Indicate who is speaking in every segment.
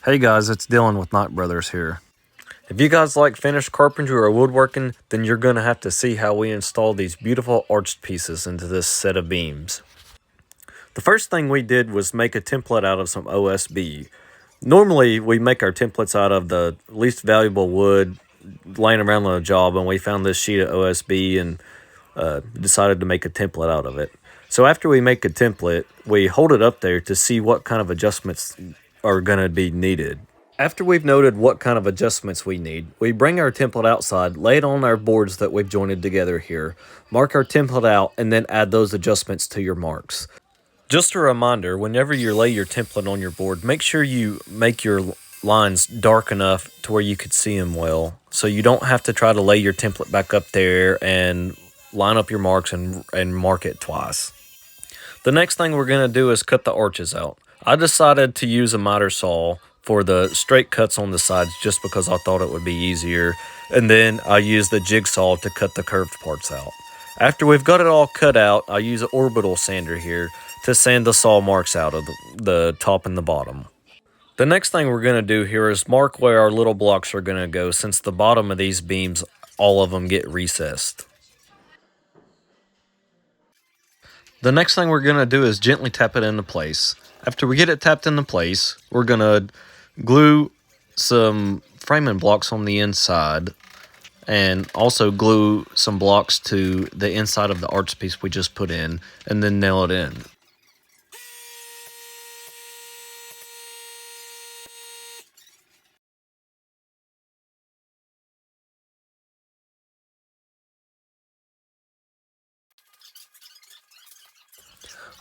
Speaker 1: Hey guys, it's Dylan with Knight Brothers here. If you guys like finished carpentry or woodworking, then you're going to have to see how we install these beautiful arched pieces into this set of beams. The first thing we did was make a template out of some OSB. Normally, we make our templates out of the least valuable wood laying around on a job, and we found this sheet of OSB and decided to make a template out of it. So after we make a template, we hold it up there to see what kind of adjustments are going to be needed. After we've noted what kind of adjustments we need, we bring our template outside, lay it on our boards that we've jointed together here, mark our template out, and then add those adjustments to your marks. Just a reminder, whenever you lay your template on your board, make sure you make your lines dark enough to where you could see them well, so you don't have to try to lay your template back up there and line up your marks and mark it twice. The next thing we're going to do is cut the arches out. I decided to use a miter saw for the straight cuts on the sides just because I thought it would be easier, and then I used the jigsaw to cut the curved parts out. After we've got it all cut out, I use an orbital sander here to sand the saw marks out of the top and the bottom. The next thing we're going to do here is mark where our little blocks are going to go, since the bottom of these beams, all of them get recessed. The next thing we're going to do is gently tap it into place. After we get it tapped into place, we're going to glue some framing blocks on the inside and also glue some blocks to the inside of the arch piece we just put in, and then nail it in.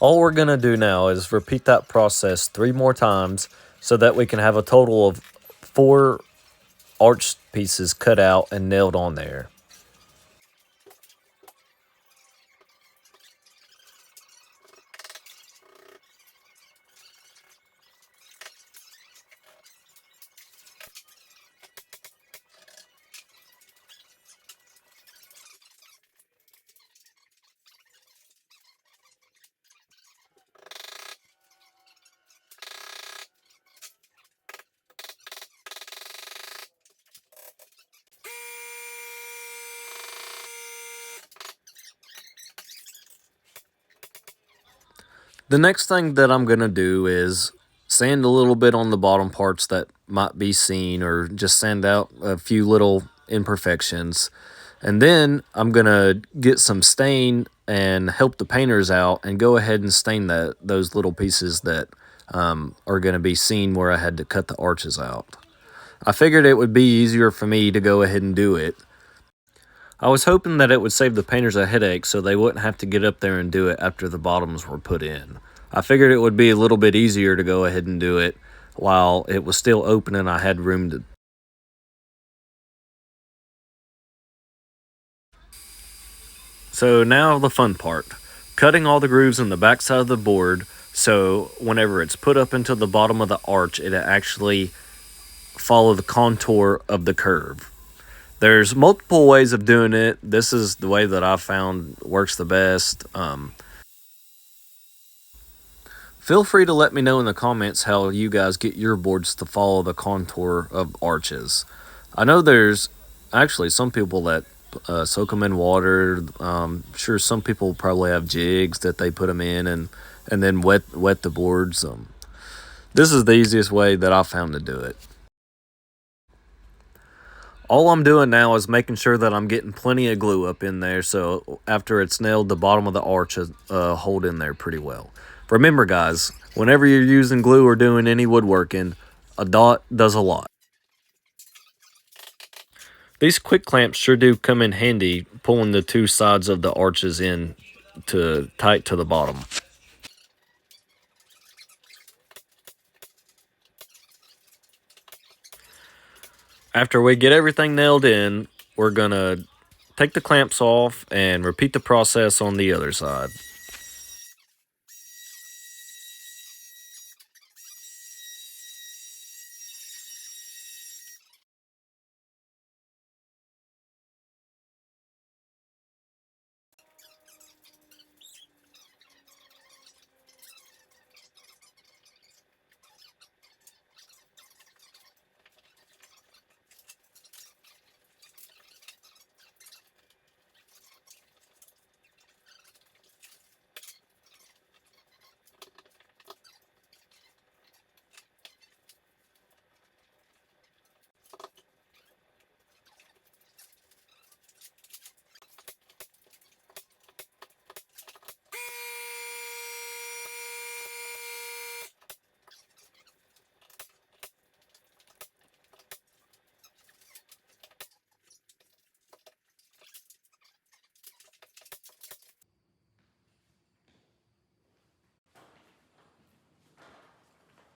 Speaker 1: All we're going to do now is repeat that process 3 more times so that we can have a total of 4 arch pieces cut out and nailed on there. The next thing that I'm going to do is sand a little bit on the bottom parts that might be seen, or just sand out a few little imperfections. And then I'm going to get some stain and help the painters out and go ahead and stain those little pieces that are going to be seen where I had to cut the arches out. I figured it would be easier for me to go ahead and do it. I was hoping that it would save the painters a headache so they wouldn't have to get up there and do it after the bottoms were put in. I figured it would be a little bit easier to go ahead and do it while it was still open and I had room to. So now the fun part. Cutting all the grooves in the back side of the board so whenever it's put up into the bottom of the arch, it actually follow the contour of the curve. There's multiple ways of doing it. This is the way that I've found works the best. Feel free to let me know in the comments how you guys get your boards to follow the contour of arches. I know there's actually some people that soak them in water. Sure, some people probably have jigs that they put them in and then wet the boards. This is the easiest way that I found to do it. All I'm doing now is making sure that I'm getting plenty of glue up in there, so after it's nailed, the bottom of the arch is hold in there pretty well. Remember guys, whenever you're using glue or doing any woodworking, a dot does a lot. These quick clamps sure do come in handy, pulling the 2 sides of the arches in tight to the bottom. After we get everything nailed in, we're going to take the clamps off and repeat the process on the other side.